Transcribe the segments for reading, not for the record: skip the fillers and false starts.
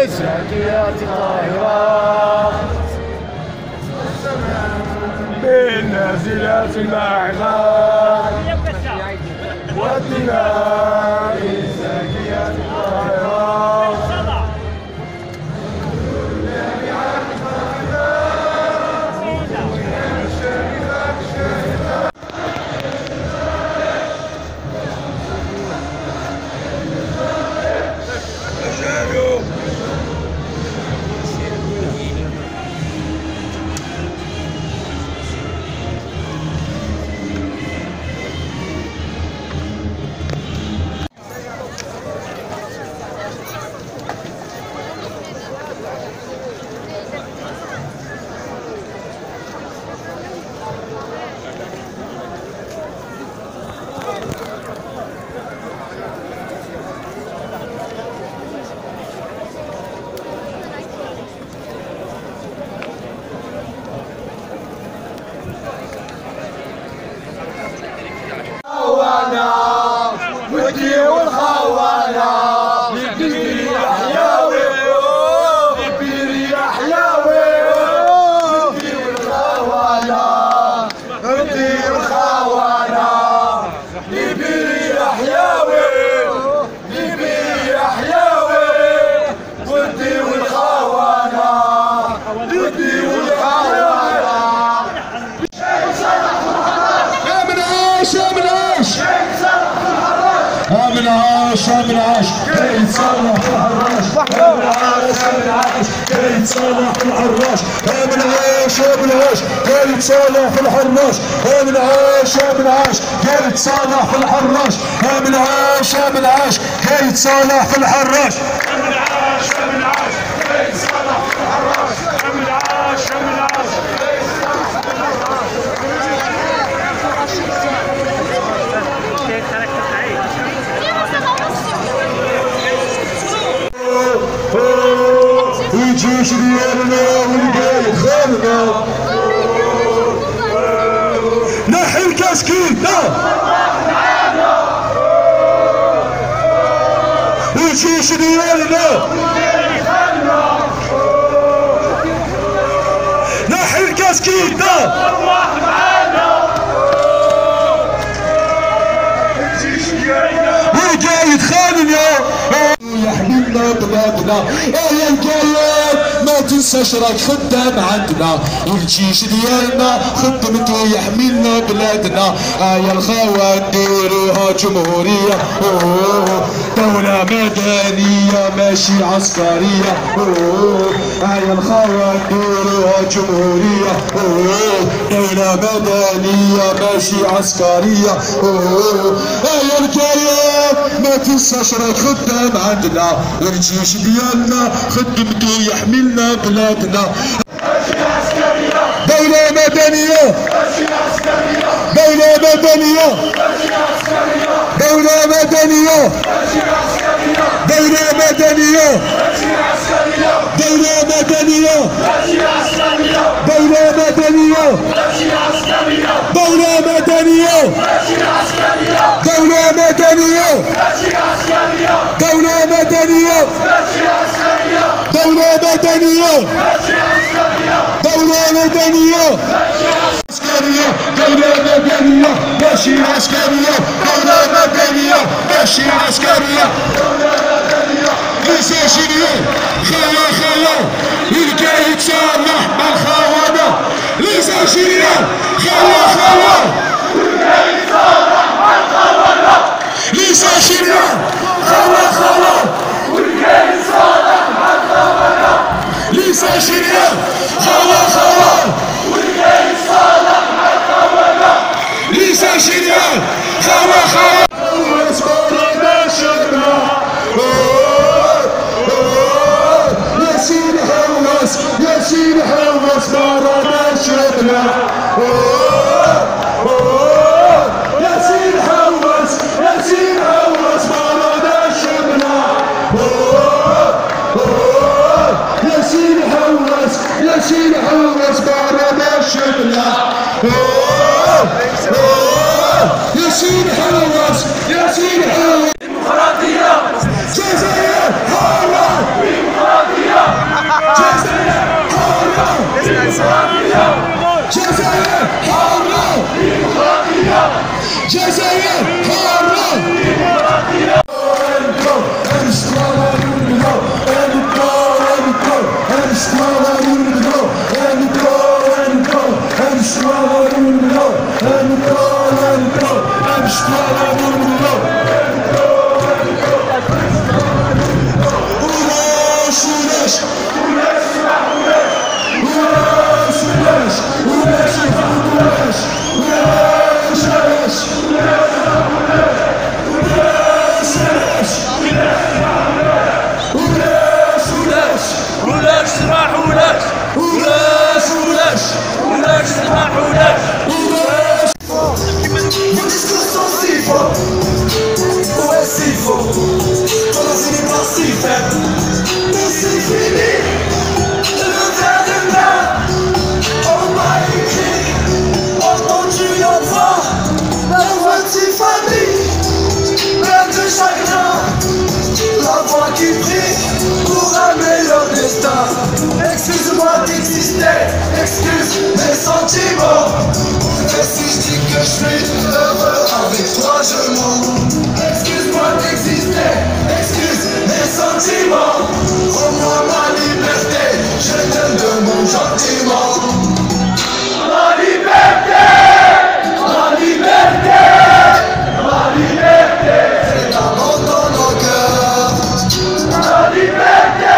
زكيات الطاهرة بالنازلات الماعظات والدماء الزكيات الطاهرة ودي والخوانا لبيري يا حياوي لبيري يا حياوي ودي والخوانا ودي والخوانا لبيري يا حياوي لبيري يا حياوي ودي والخوانا ودي والخوانا من عاش من عاش كي تصلح الحراش من عاش من عاش كي تصلح الحراش من عاش من عاش كي تصلح الحراش من عاش من عاش كي تصلح الحراش من عاش من عاش كي تصلح الحراش من عاش من عاش كي تصلح الحراش من عاش من عاش الجيش ديالنا والقايد خالنا نحي الكاسكين الجيش ديالنا نحي الكاسكين والقايد خالنا يحملنا بلادنا يا القايد ما تنساش راك خدام عندنا والجيش ديالنا خدمته يحملنا بلادنا يا الخوات ديروها جمهورية دولة مدنية ماشي عسكرية يا الخوات ديروها جمهورية دولة مدنية ماشي عسكرية يا القايد ما تنساش راك خدام عندنا والجيش ديالنا خدمته يحملنا بلادنا دولة مدنية دولة مدنية دولة مدنية دولة مدنية دولة مدنية دولة مدنية دولة مدنية دولة مدنية دولة مدنية دولة مدنية دولة مدنية عسكرية دولة مدنية ماشي عسكرية دولة مدنية ماشي عسكرية دولة مدنية ليس شريان خلا خلا الكي يتصالح مع الخونة ليس شريان خلا خلا الكي يتصالح مع الخونة ليس شريان خلا خلا الكي يتصالح مع الخونة ليس شريان خلا خلا الكي يتصالح مع الخونة ليس شريان خلا خلا ياسين حواس مرة شفنا ياسين حواس ياسين حراس ياسين حراس ديمقراطية جزائر حرة ديمقراطية جزائر حرة ديمقراطية جزائر حرة ديمقراطية جزائر حرة ديمقراطية Excuse-moi d'exister, excuse mes sentiments. Et si je dis que je suis heureux avec toi, je mens. Excuse-moi d'exister, excuse mes sentiments. Rends-moi ma liberté, je te demande gentiment. Ma liberté, ma liberté, ma liberté, c'est d'abord dans nos cœurs. Ma liberté.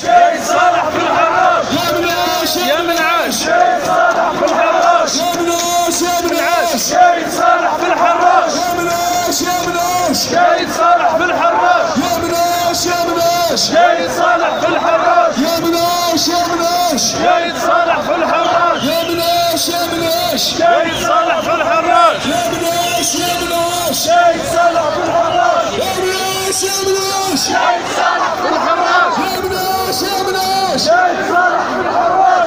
شهيد صالح في الحراش يا مناش يا مناش شهيد صالح في الحراش يا مناش يا مناش شهيد صالح في الحراش يا مناش يا مناش شهيد صالح في الحراش يا مناش يا مناش شهيد صالح في الحراش يا مناش يا مناش شهيد صالح في الحراش يا مناش يا مناش شهيد صالح في الحراش يا مناش يا مناش شهيد صالح في الحراش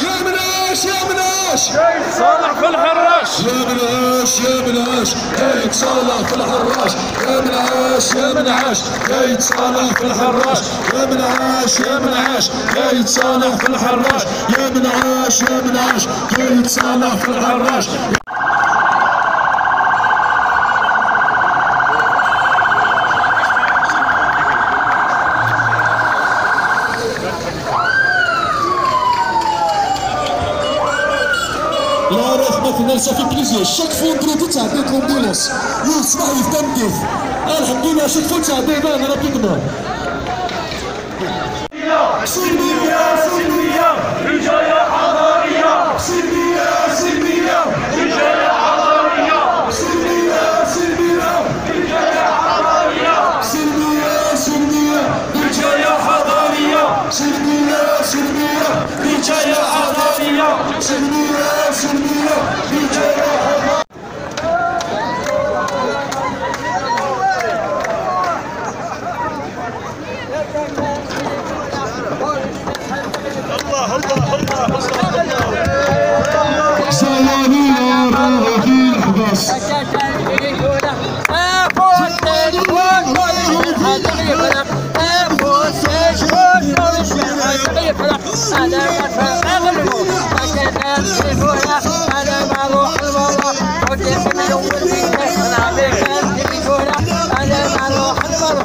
يا مناش يا مناش شهيد صالح في الحراش يا مناش يا مناش شهيد صالح في الحراش يا مناش يا مناش شهيد صالح في الحراش يا مناش يا مناش شهيد صالح في الحراش يا مناش يا مناش شهيد صالح في الحراش لا رحمة الله صافي بليزير شاك فون دريتي تعديت لومبيلونس يسمح لي في تمديف الحمد لله شاك فون تعدينا انا رابيدمون سلمية سلمية رجاية حضارية سلمية سلمية رجاية حضارية سلمية سلمية رجاية حضارية سلمية سلمية رجاية حضارية سلمية سلمية رجاية حضارية سلمية سلمية رجاية حضارية Hey, أنا مثل أغلبه لكن أمسكونا أنا ما روح المرة وجيت من أول بيته أنا بيك أمسكونا أنا ما روح المرة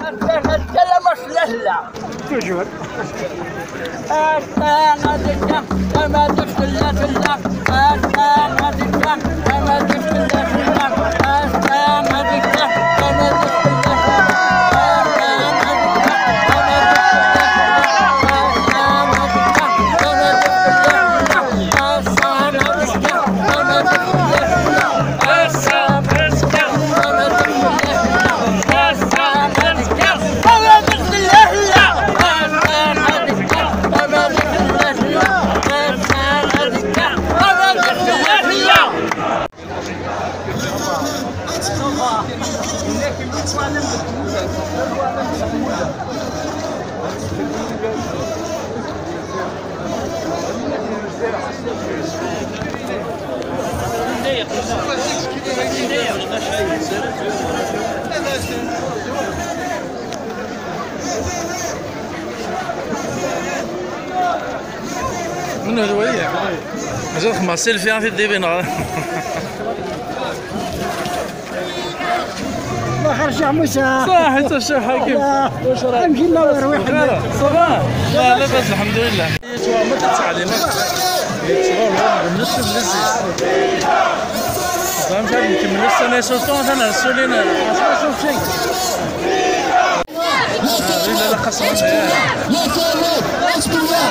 أتكلم أصلحلا تجور أتكلم كما تشتلا تلا أتكلم كما تشتلا تلا من الهوية مازال خمس سيلفي في الديبين ما خرج موسى صح انت الشيخ حكيم واش راك نمشي نور واحد صباح لا لاباس الحمد لله ما التعليمات بالنسبه للزيت فهمت نكمل السنه سوطون انا السولينا شوف شيء لا لا قسما بالله